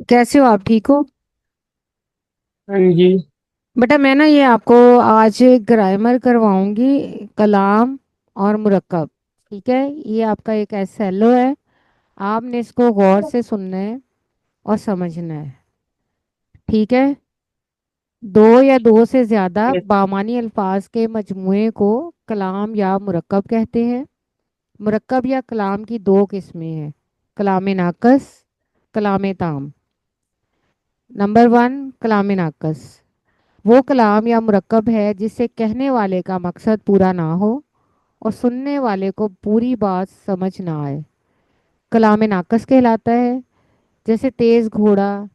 कैसे हो आप? ठीक हो? हाँ जी। बेटा मैं ना ये आपको आज ग्रामर करवाऊंगी। कलाम और मुरक्कब। ठीक है, ये आपका एक एसएलओ है। आपने इसको गौर से सुनना है और समझना है। ठीक है। दो या दो से ज्यादा ये बामानी अल्फाज के मजमूए को कलाम या मुरक्कब कहते हैं। मुरक्कब या कलाम की दो किस्में हैं। कलाम नाकस, कलाम ताम। नंबर वन, कलाम नाकस वो कलाम या मुरक्कब है जिससे कहने वाले का मकसद पूरा ना हो और सुनने वाले को पूरी बात समझ ना आए। कलाम नाकस कहलाता है। जैसे तेज घोड़ा,